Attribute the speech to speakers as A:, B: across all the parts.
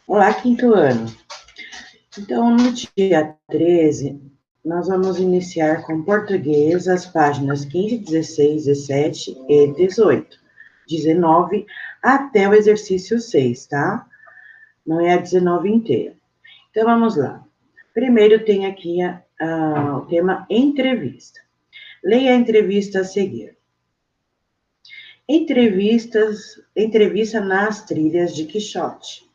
A: Olá, quinto ano. Então, no dia 13, nós vamos iniciar com português as páginas 15, 16, 17 e 18. 19 até o exercício 6, tá? Não é a 19 inteira. Então, vamos lá. Primeiro tem aqui o tema entrevista. Leia a entrevista a seguir. Entrevista nas trilhas de Quixote.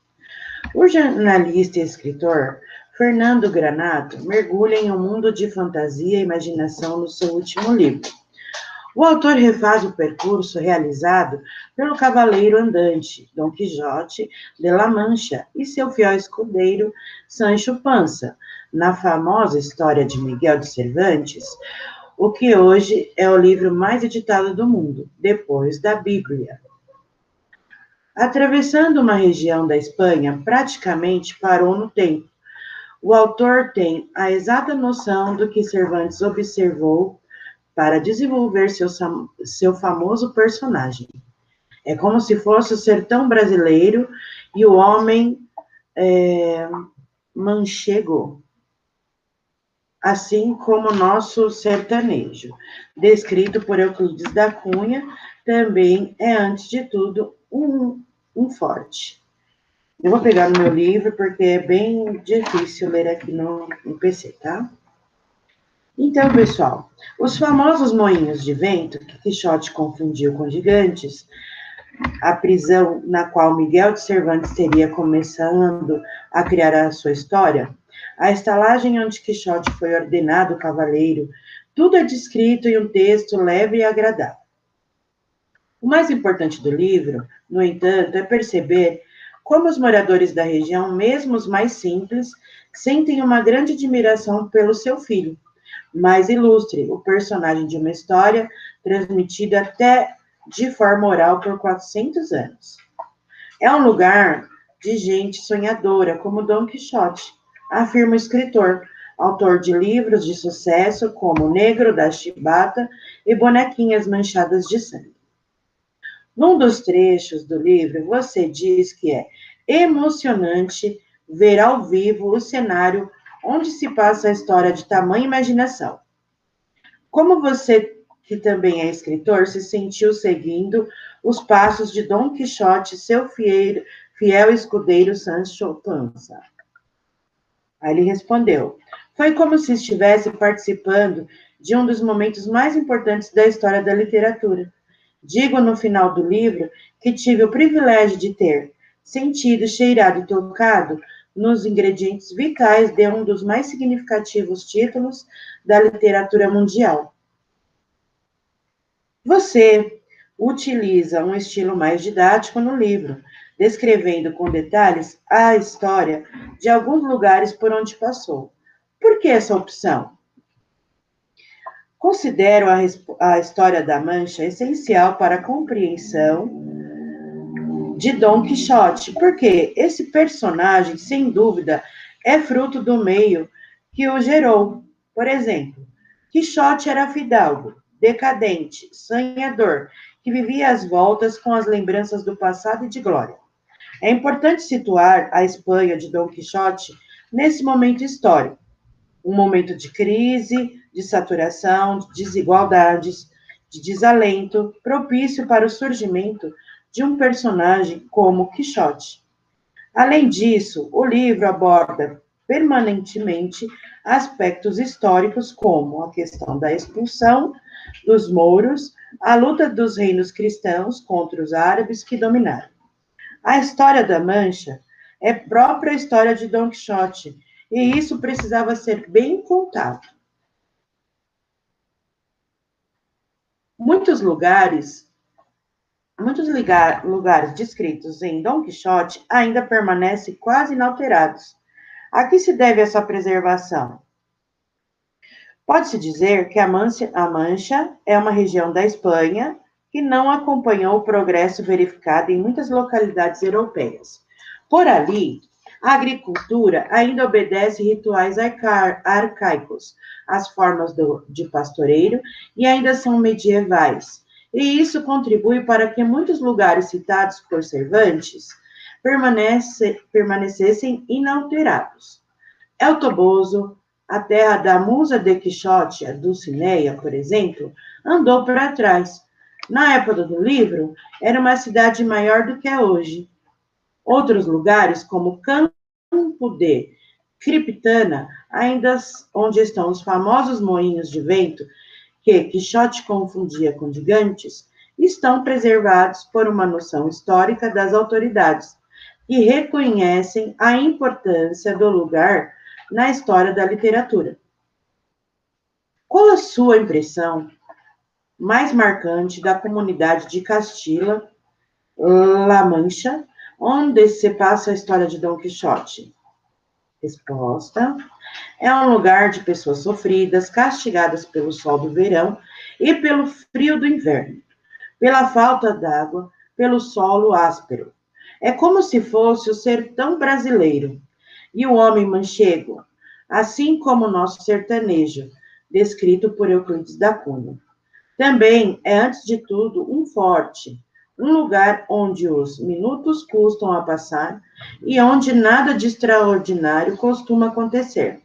A: O jornalista e escritor Fernando Granato mergulha em um mundo de fantasia e imaginação no seu último livro. O autor refaz o percurso realizado pelo cavaleiro andante Dom Quixote de La Mancha e seu fiel escudeiro Sancho Panza, na famosa história de Miguel de Cervantes, o que hoje é o livro mais editado do mundo, depois da Bíblia. Atravessando uma região da Espanha, praticamente parou no tempo. O autor tem a exata noção do que Cervantes observou para desenvolver seu famoso personagem. É como se fosse o sertão brasileiro e o homem manchego, assim como o nosso sertanejo, descrito por Euclides da Cunha, também é, antes de tudo, um forte. Eu vou pegar no meu livro, porque é bem difícil ler aqui no PC, tá? Então, pessoal, os famosos moinhos de vento, que Quixote confundiu com gigantes, a prisão na qual Miguel de Cervantes teria começando a criar a sua história, a estalagem onde Quixote foi ordenado cavaleiro, tudo é descrito em um texto leve e agradável. O mais importante do livro, no entanto, é perceber como os moradores da região, mesmo os mais simples, sentem uma grande admiração pelo seu filho, mais ilustre, o personagem de uma história transmitida até de forma oral por 400 anos. É um lugar de gente sonhadora, como Dom Quixote, afirma o escritor, autor de livros de sucesso como Negro da Chibata e Bonequinhas Manchadas de Sangue. Num dos trechos do livro, você diz que é emocionante ver ao vivo o cenário onde se passa a história de tamanha imaginação. Como você, que também é escritor, se sentiu seguindo os passos de Dom Quixote, seu fiel escudeiro Sancho Panza? Aí ele respondeu: foi como se estivesse participando de um dos momentos mais importantes da história da literatura. Digo no final do livro que tive o privilégio de ter sentido, cheirado e tocado nos ingredientes vitais de um dos mais significativos títulos da literatura mundial. Você utiliza um estilo mais didático no livro, descrevendo com detalhes a história de alguns lugares por onde passou. Por que essa opção? Considero a história da Mancha essencial para a compreensão de Dom Quixote, porque esse personagem, sem dúvida, é fruto do meio que o gerou. Por exemplo, Quixote era fidalgo, decadente, sonhador, que vivia às voltas com as lembranças do passado e de glória. É importante situar a Espanha de Dom Quixote nesse momento histórico, um momento de crise, de saturação, de desigualdades, de desalento, propício para o surgimento de um personagem como Quixote. Além disso, o livro aborda permanentemente aspectos históricos como a questão da expulsão dos mouros, a luta dos reinos cristãos contra os árabes que dominaram. A história da Mancha é própria história de Dom Quixote, e isso precisava ser bem contado. Muitos lugares descritos em Dom Quixote ainda permanecem quase inalterados. A que se deve essa preservação? Pode-se dizer que a Mancha é uma região da Espanha que não acompanhou o progresso verificado em muitas localidades europeias. Por ali, a agricultura ainda obedece rituais arcaicos, as formas de pastoreiro e ainda são medievais. E isso contribui para que muitos lugares citados por Cervantes permanecessem inalterados. El Toboso, a terra da musa de Quixote, a Dulcinea, por exemplo, andou para trás. Na época do livro, era uma cidade maior do que é hoje. Outros lugares, como Campo de Criptana, ainda onde estão os famosos moinhos de vento, que Quixote confundia com gigantes, estão preservados por uma noção histórica das autoridades, que reconhecem a importância do lugar na história da literatura. Qual a sua impressão mais marcante da comunidade de Castilla-La Mancha, onde se passa a história de Dom Quixote? Resposta: é um lugar de pessoas sofridas, castigadas pelo sol do verão e pelo frio do inverno, pela falta d'água, pelo solo áspero. É como se fosse o sertão brasileiro e o homem manchego, assim como o nosso sertanejo, descrito por Euclides da Cunha. Também é, antes de tudo, um forte, um lugar onde os minutos custam a passar e onde nada de extraordinário costuma acontecer.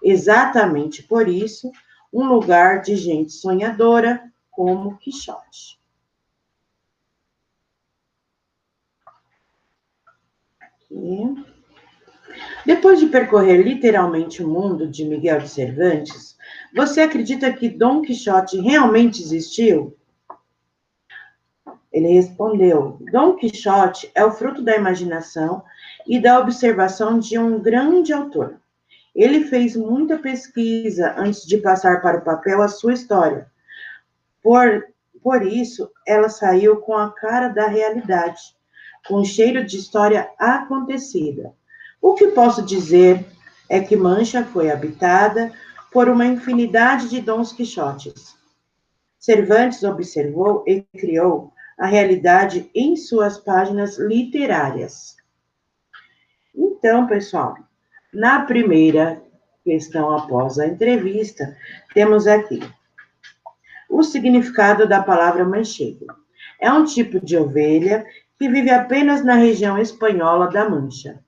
A: Exatamente por isso, um lugar de gente sonhadora como Quixote. Aqui. Depois de percorrer literalmente o mundo de Miguel de Cervantes, você acredita que Dom Quixote realmente existiu? Ele respondeu: Dom Quixote é o fruto da imaginação e da observação de um grande autor. Ele fez muita pesquisa antes de passar para o papel a sua história. Por isso, ela saiu com a cara da realidade, com cheiro de história acontecida. O que posso dizer é que Mancha foi habitada por uma infinidade de Dons Quixotes. Cervantes observou e criou a realidade em suas páginas literárias. Então, pessoal, na primeira questão após a entrevista, temos aqui o significado da palavra manchego. É um tipo de ovelha que vive apenas na região espanhola da Mancha.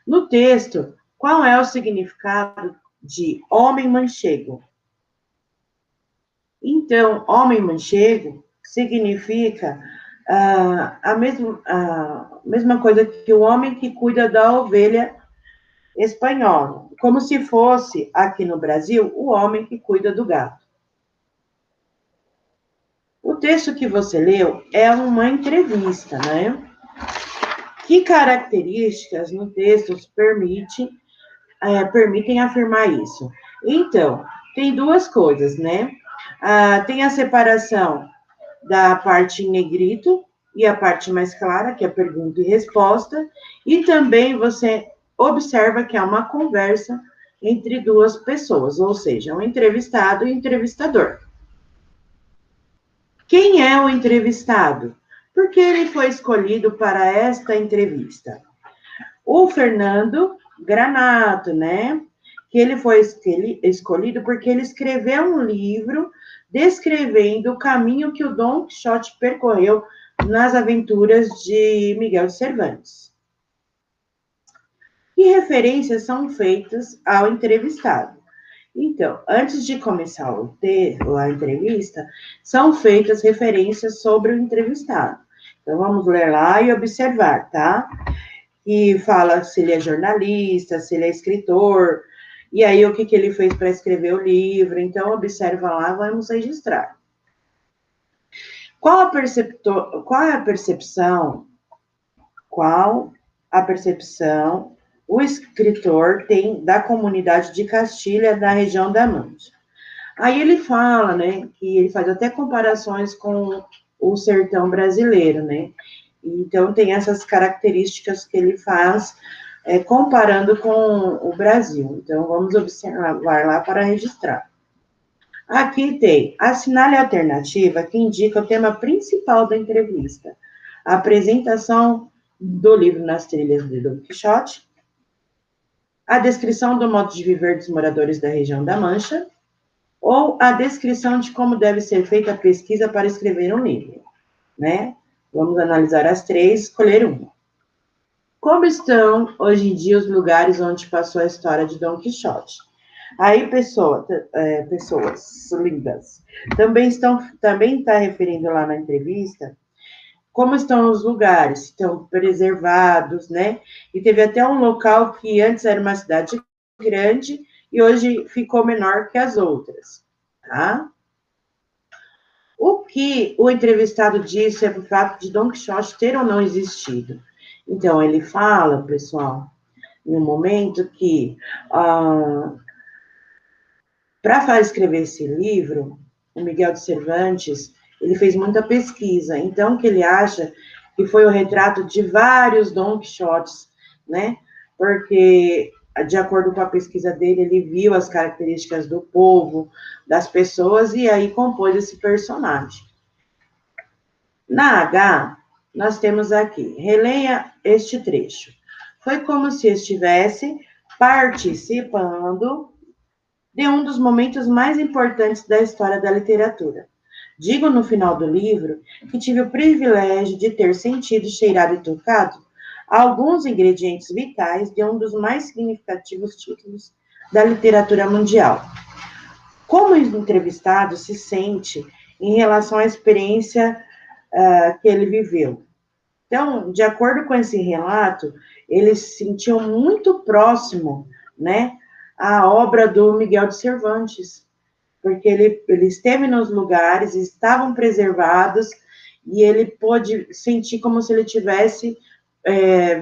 A: No texto, qual é o significado de homem manchego? Então, homem manchego significa a mesma coisa que o homem que cuida da ovelha espanhola, como se fosse, aqui no Brasil, o homem que cuida do gato. O texto que você leu é uma entrevista, né? Que características no texto permitem afirmar isso? Então, tem duas coisas, né? Tem a separação da parte em negrito e a parte mais clara, que é pergunta e resposta, e também você observa que é uma conversa entre duas pessoas, ou seja, um entrevistado e entrevistador. Quem é o entrevistado? Por que ele foi escolhido para esta entrevista? O Fernando Granato, né? Que ele foi escolhido porque ele escreveu um livro descrevendo o caminho que o Dom Quixote percorreu nas aventuras de Miguel de Cervantes. Que referências são feitas ao entrevistado? Então, antes de começar a entrevista, são feitas referências sobre o entrevistado. Então, vamos ler lá e observar, tá? E fala se ele é jornalista, se ele é escritor, e aí o que ele fez para escrever o livro. Então, observa lá, vamos registrar. Qual a percepção o escritor tem da comunidade de Castilha, da região da Mancha? Aí ele fala, né, que ele faz até comparações com o sertão brasileiro, né? Então, tem essas características que ele faz, comparando com o Brasil. Então, vamos observar lá para registrar. Aqui tem, assinale a alternativa que indica o tema principal da entrevista. A apresentação do livro Nas Trilhas de Dom Quixote, a descrição do modo de viver dos moradores da região da Mancha, ou a descrição de como deve ser feita a pesquisa para escrever um livro, né? Vamos analisar as três, escolher uma. Como estão hoje em dia os lugares onde passou a história de Dom Quixote? Aí, pessoas lindas, também está referindo lá na entrevista como estão os lugares, estão preservados, né? E teve até um local que antes era uma cidade grande e hoje ficou menor que as outras, tá? O que o entrevistado disse é o fato de Dom Quixote ter ou não existido. Então, ele fala, pessoal, em um momento que, para escrever esse livro, o Miguel de Cervantes, ele fez muita pesquisa. Então, o que ele acha que foi o retrato de vários Dom Quixotes, né? Porque, de acordo com a pesquisa dele, ele viu as características do povo, das pessoas, e aí compôs esse personagem. Na H, nós temos aqui, releia este trecho. Foi como se estivesse participando de um dos momentos mais importantes da história da literatura. Digo no final do livro que tive o privilégio de ter sentido, cheirado e tocado alguns ingredientes vitais de um dos mais significativos títulos da literatura mundial. Como o entrevistado se sente em relação à experiência que ele viveu? Então, de acordo com esse relato, ele se sentiu muito próximo, né, à obra do Miguel de Cervantes, porque ele esteve nos lugares, estavam preservados, e ele pôde sentir como se ele estivesse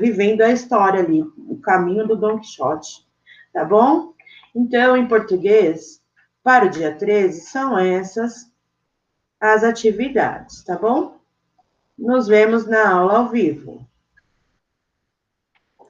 A: vivendo a história ali, o caminho do Dom Quixote, tá bom? Então, em português, para o dia 13, são essas as atividades, tá bom? Nos vemos na aula ao vivo.